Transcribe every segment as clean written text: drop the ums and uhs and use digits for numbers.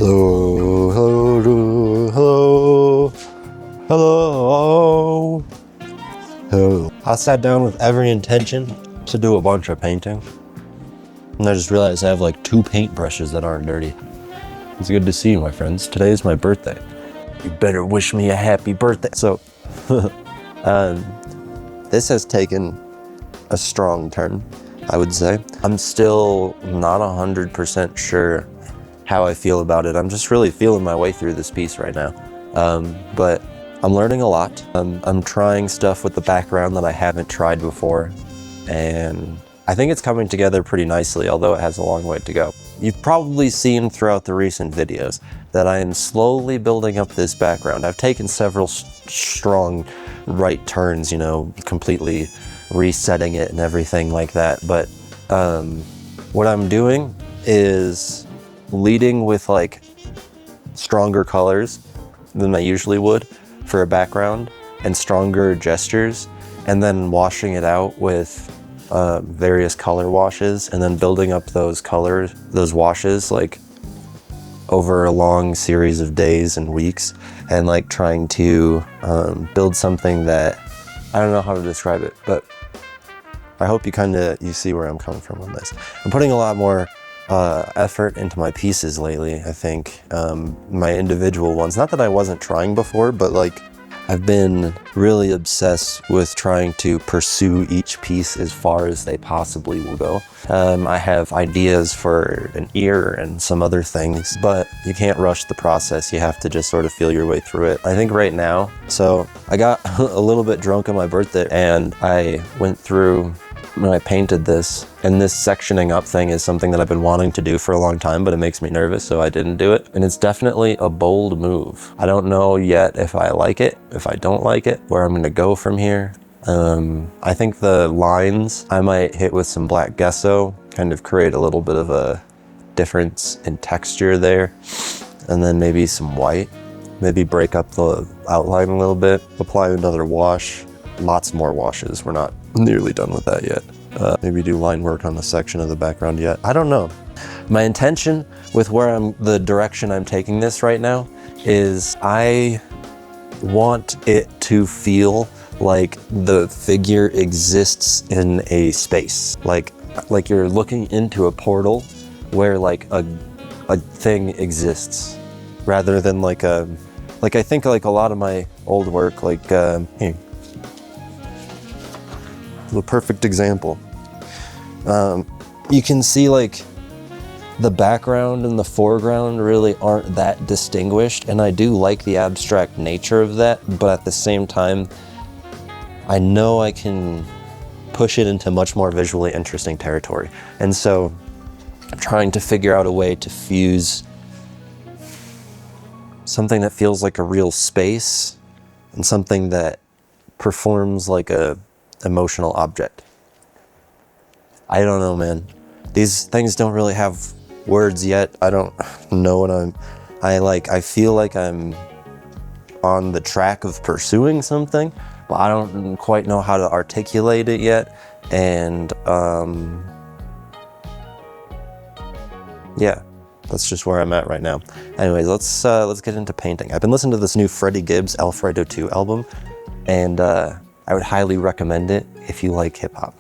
Hello, hello, hello, hello, hello. I sat down with every intention to do a bunch of painting, and I just realized I have like 2 paintbrushes that aren't dirty. It's good to see you, my friends. Today is my birthday. You better wish me a happy birthday. So, this has taken a strong turn, I would say. I'm still not 100% sure how I feel about it. I'm just really feeling my way through this piece right now. But I'm learning a lot. I'm trying stuff with the background that I haven't tried before, and I think it's coming together pretty nicely, although it has a long way to go. You've probably seen throughout the recent videos that I am slowly building up this background. I've taken several strong right turns, you know, completely resetting it and everything like that. But what I'm doing is leading with like stronger colors than I usually would for a background and stronger gestures, and then washing it out with various color washes, and then building up those washes like over a long series of days and weeks, and like trying to build something that I don't know how to describe it, but I hope you see where I'm coming from on this. I'm putting a lot more effort into my pieces lately, I think. My individual ones, not that I wasn't trying before, but like I've been really obsessed with trying to pursue each piece as far as they possibly will go. I have ideas for an ear and some other things, but you can't rush the process. You have to just sort of feel your way through it. I think right now, so I got a little bit drunk on my birthday, and I went through when I painted this, and this sectioning up thing is something that I've been wanting to do for a long time, but it makes me nervous, so I didn't do it. And it's definitely a bold move. I don't know yet if I like it, if I don't like it, where I'm gonna go from here. I think the lines I might hit with some black gesso, kind of create a little bit of a difference in texture there. And then maybe some white, maybe break up the outline a little bit, apply another wash. Lots more washes. We're not nearly done with that yet. Maybe do line work on the section of the background yet. I don't know. My intention with the direction I'm taking this right now is I want it to feel like the figure exists in a space. Like you're looking into a portal where like a thing exists, rather than like I think like a lot of my old work, like here. The perfect example. You can see like the background and the foreground really aren't that distinguished, and I do like the abstract nature of that, but at the same time, I know I can push it into much more visually interesting territory. And so I'm trying to figure out a way to fuse something that feels like a real space and something that performs like a emotional object. I don't know, man. These things don't really have words yet. I don't know what I feel like I'm on the track of pursuing something, but I don't quite know how to articulate it yet. And yeah, that's just where I'm at right now. Anyways, let's get into painting. I've been listening to this new Freddie Gibbs Alfredo 2 album, and I would highly recommend it if you like hip hop.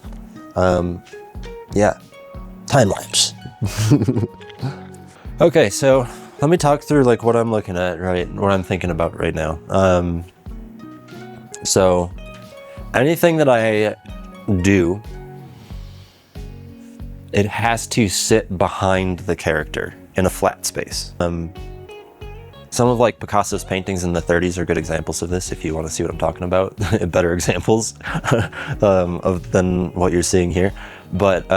Yeah, Timelapse. Okay, so let me talk through like what I'm looking at, right? What I'm thinking about right now. So anything that I do, it has to sit behind the character in a flat space. Some of like Picasso's paintings in the 30s are good examples of this, if you want to see what I'm talking about. Better examples than what you're seeing here. But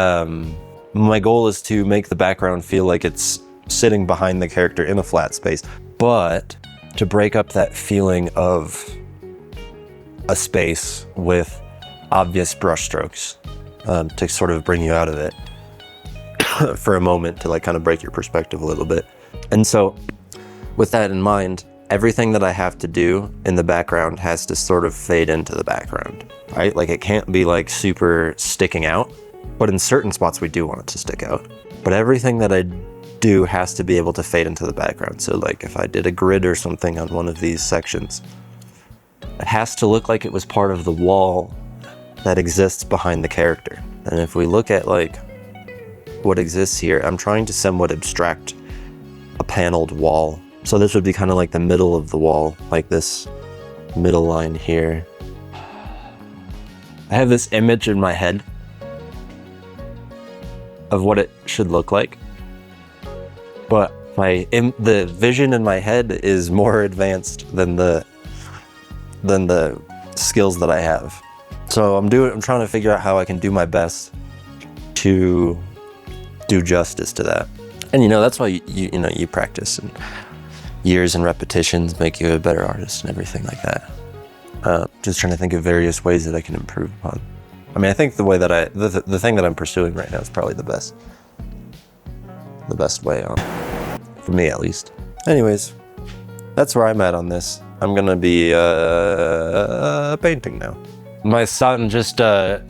my goal is to make the background feel like it's sitting behind the character in a flat space, but to break up that feeling of a space with obvious brushstrokes, to sort of bring you out of it for a moment, to like kind of break your perspective a little bit. And so with that in mind, everything that I have to do in the background has to sort of fade into the background, right? Like it can't be like super sticking out, but in certain spots we do want it to stick out. But everything that I do has to be able to fade into the background. So like if I did a grid or something on one of these sections, it has to look like it was part of the wall that exists behind the character. And if we look at like what exists here, I'm trying to somewhat abstract a paneled wall. So this would be kind of like the middle of the wall, like this middle line here. I have this image in my head of what it should look like, but the vision in my head is more advanced than the skills that I have. So I'm trying to figure out how I can do my best to do justice to that. And you know, that's why you practice, and years and repetitions make you a better artist and everything like that. Just trying to think of various ways that I can improve upon. I mean, I think the way that the thing that I'm pursuing right now is probably the best way on, for me at least. Anyways, that's where I'm at on this. I'm gonna be painting now. My son just,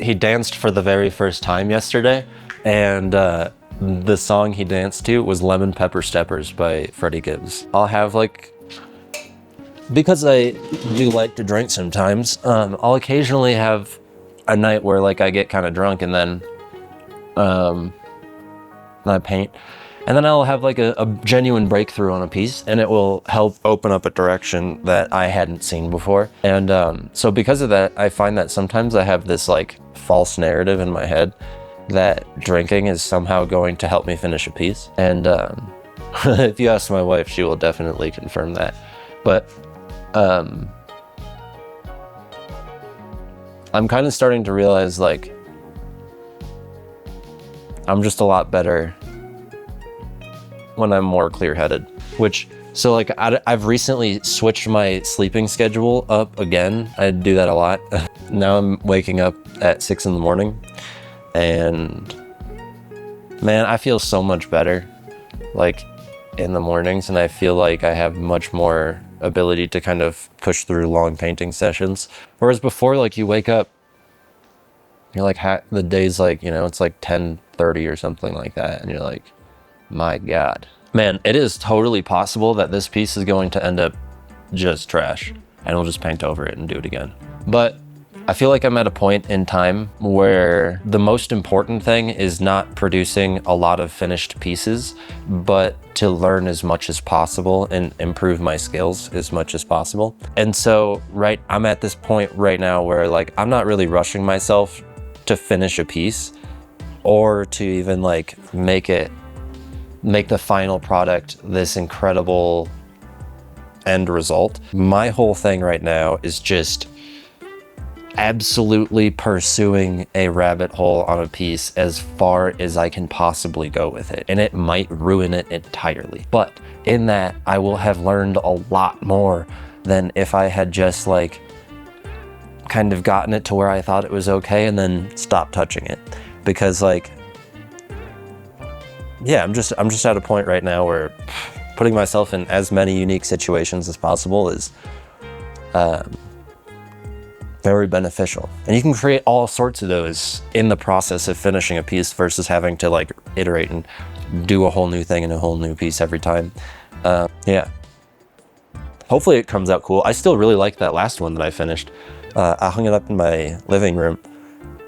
he danced for the very first time yesterday, and the song he danced to was Lemon Pepper Steppers by Freddie Gibbs. I'll have like, because I do like to drink sometimes, I'll occasionally have a night where like I get kind of drunk and then I paint. And then I'll have like a genuine breakthrough on a piece, and it will help open up a direction that I hadn't seen before. And so because of that, I find that sometimes I have this like false narrative in my head that drinking is somehow going to help me finish a piece. And if you ask my wife, she will definitely confirm that. But I'm kind of starting to realize like I'm just a lot better when I'm more clear-headed, so like I've recently switched my sleeping schedule up again. I do that a lot. Now I'm waking up at 6 in the morning, and man, I feel so much better like in the mornings, and I feel like I have much more ability to kind of push through long painting sessions. Whereas before, like you wake up, you're like, the day's like, you know, it's like 10:30 or something like that, and you're like, my God. Man, it is totally possible that this piece is going to end up just trash, and we'll just paint over it and do it again. But I feel like I'm at a point in time where the most important thing is not producing a lot of finished pieces, but to learn as much as possible and improve my skills as much as possible. And so, I'm at this point right now where like, I'm not really rushing myself to finish a piece or to even like make the final product this incredible end result. My whole thing right now is just absolutely pursuing a rabbit hole on a piece as far as I can possibly go with it. And it might ruin it entirely. But in that, I will have learned a lot more than if I had just like kind of gotten it to where I thought it was okay and then stopped touching it. Because like, yeah, I'm just at a point right now where putting myself in as many unique situations as possible is very beneficial. And you can create all sorts of those in the process of finishing a piece versus having to like iterate and do a whole new thing in a whole new piece every time. Yeah. Hopefully it comes out cool. I still really like that last one that I finished. I hung it up in my living room,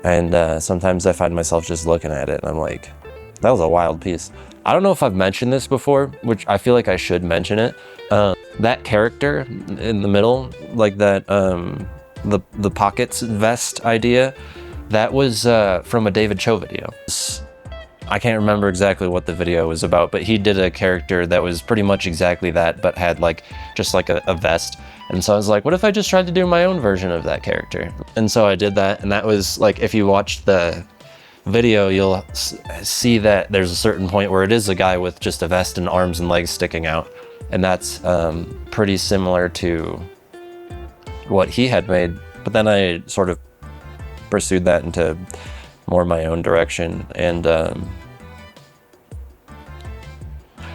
and sometimes I find myself just looking at it and I'm like, that was a wild piece. I don't know if I've mentioned this before, which I feel like I should mention it. That character in the middle, like that, the pockets vest idea, that was from a David Choe video. I can't remember exactly what the video was about, but he did a character that was pretty much exactly that, but had like just like a vest. And so I was like, what if I just tried to do my own version of that character? And so I did that, and that was like, if you watch the video, you'll see that there's a certain point where it is a guy with just a vest and arms and legs sticking out. And that's pretty similar to what he had made. But then I sort of pursued that into more my own direction. And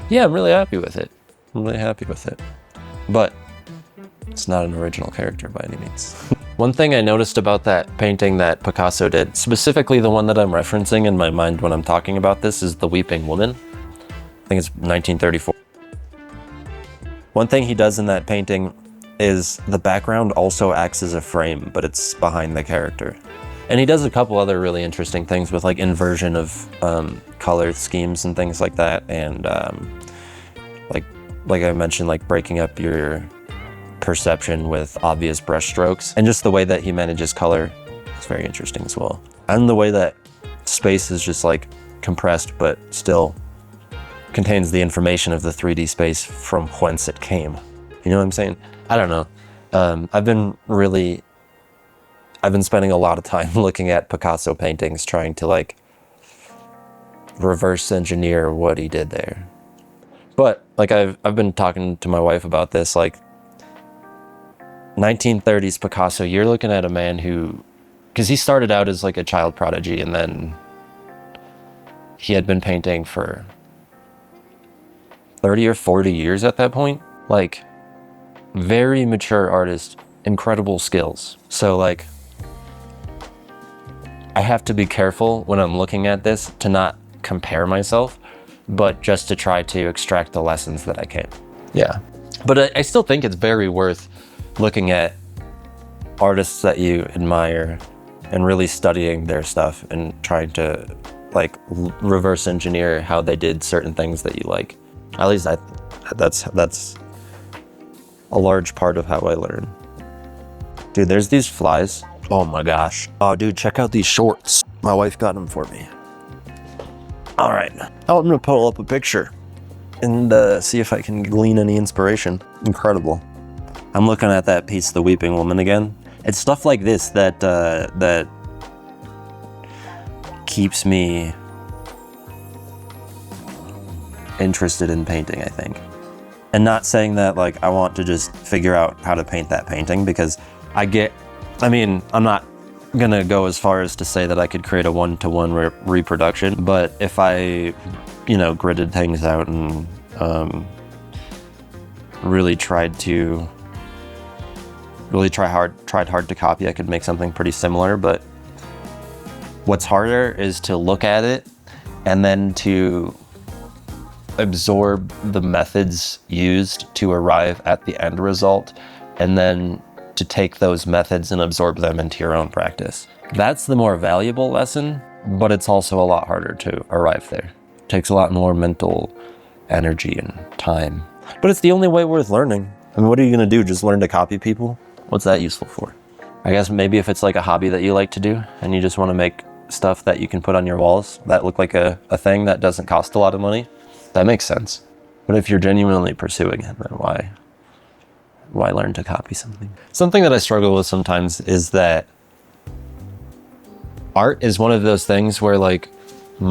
yeah, I'm really happy with it. I'm really happy with it. But it's not an original character by any means. One thing I noticed about that painting that Picasso did, specifically the one that I'm referencing in my mind when I'm talking about this, is the Weeping Woman. I think it's 1934. One thing he does in that painting is the background also acts as a frame, but it's behind the character. And he does a couple other really interesting things with like inversion of color schemes and things like that. And like I mentioned, like breaking up your perception with obvious brush strokes. And just the way that he manages color is very interesting as well. And the way that space is just like compressed, but still contains the information of the 3D space from whence it came. You know what I'm saying? I don't know. I've been spending a lot of time looking at Picasso paintings, trying to like reverse engineer what he did there. But like I've been talking to my wife about this, like 1930s Picasso, you're looking at a man who, because he started out as like a child prodigy, and then he had been painting for 30 or 40 years at that point. Like, very mature artist, incredible skills. So like, I have to be careful when I'm looking at this to not compare myself, but just to try to extract the lessons that I can. Yeah. But I still think it's very worth looking at artists that you admire and really studying their stuff and trying to like reverse engineer how they did certain things that you like. At least that's a large part of how I learn. Dude, there's these flies. Oh my gosh. Oh dude, check out these shorts. My wife got them for me. All right, now I'm gonna pull up a picture and see if I can glean any inspiration. Incredible. I'm looking at that piece, The Weeping Woman, again. It's stuff like this that that keeps me interested in painting, I think. And not saying that like I want to just figure out how to paint that painting, because I mean, I'm not gonna go as far as to say that I could create a one-to-one reproduction, but if I, you know, gridded things out and really tried hard to copy, I could make something pretty similar. But what's harder is to look at it and then to absorb the methods used to arrive at the end result, and then to take those methods and absorb them into your own practice. That's the more valuable lesson, but it's also a lot harder to arrive there. It takes a lot more mental energy and time. But it's the only way worth learning. I mean, what are you gonna do? Just learn to copy people? What's that useful for? I guess maybe if it's like a hobby that you like to do and you just wanna make stuff that you can put on your walls that look like a thing that doesn't cost a lot of money, that makes sense. But if you're genuinely pursuing it, then why learn to copy something? Something that I struggle with sometimes is that art is one of those things where like I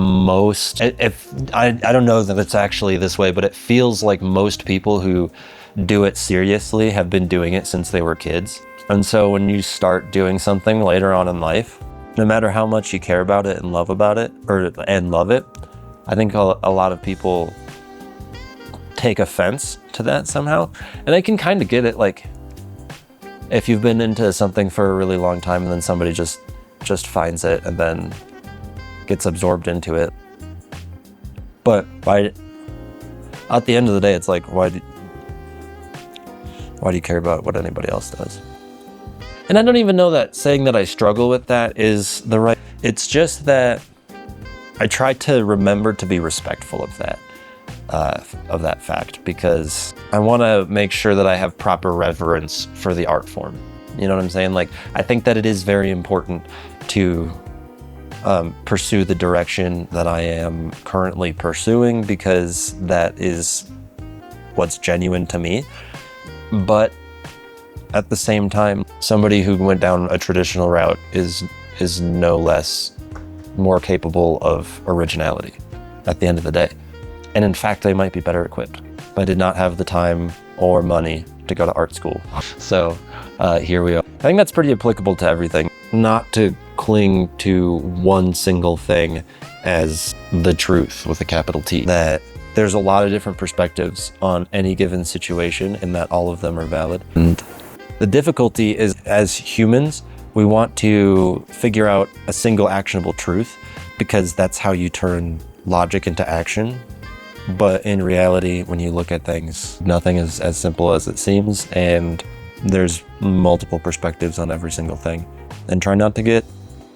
don't know that it's actually this way, but it feels like most people who do it seriously have been doing it since they were kids. And so when you start doing something later on in life, no matter how much you care about it and love it, I think a lot of people take offense to that somehow. And I can kind of get it, like if you've been into something for a really long time and then somebody just finds it and then gets absorbed into it. But at the end of the day, it's like, why do you care about what anybody else does? And I don't even know that saying that I struggle with that is the right, it's just that I try to remember to be respectful of that fact, because I want to make sure that I have proper reverence for the art form. You know what I'm saying? Like, I think that it is very important to pursue the direction that I am currently pursuing, because that is what's genuine to me. But at the same time, somebody who went down a traditional route is no less more capable of originality at the end of the day. And in fact, they might be better equipped. I did not have the time or money to go to art school. So here we are. I think that's pretty applicable to everything. Not to cling to one single thing as the truth with a capital T. That there's a lot of different perspectives on any given situation and that all of them are valid. And the difficulty is, as humans, we want to figure out a single actionable truth, because that's how you turn logic into action. But in reality, when you look at things, nothing is as simple as it seems, and there's multiple perspectives on every single thing. And try not to get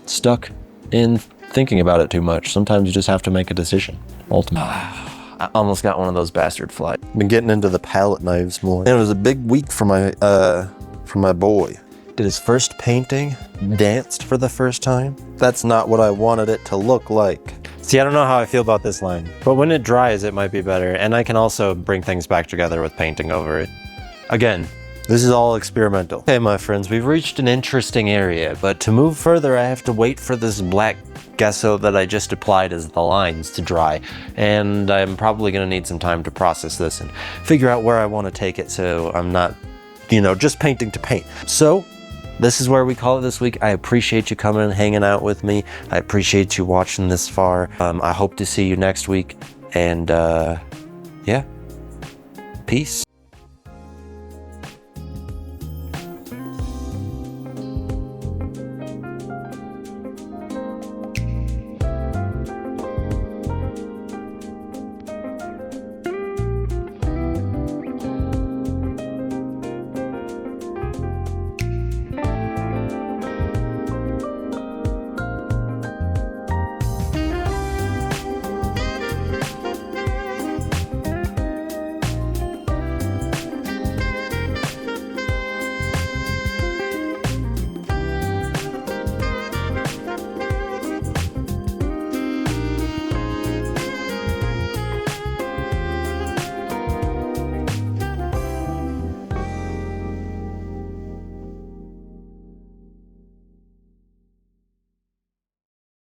stuck in thinking about it too much. Sometimes you just have to make a decision, ultimately. I almost got one of those bastard flies. Been getting into the palette knives more. And it was a big week for my boy. Did his first painting, danced for the first time. That's not what I wanted it to look like. See, I don't know how I feel about this line, but when it dries, it might be better. And I can also bring things back together with painting over it. Again, this is all experimental. Okay, my friends, we've reached an interesting area, but to move further, I have to wait for this black gesso that I just applied as the lines to dry. And I'm probably gonna need some time to process this and figure out where I wanna take it so I'm not, you know, just painting to paint. So, this is where we call it this week. I appreciate you coming and hanging out with me. I appreciate you watching this far. I hope to see you next week. And yeah, peace.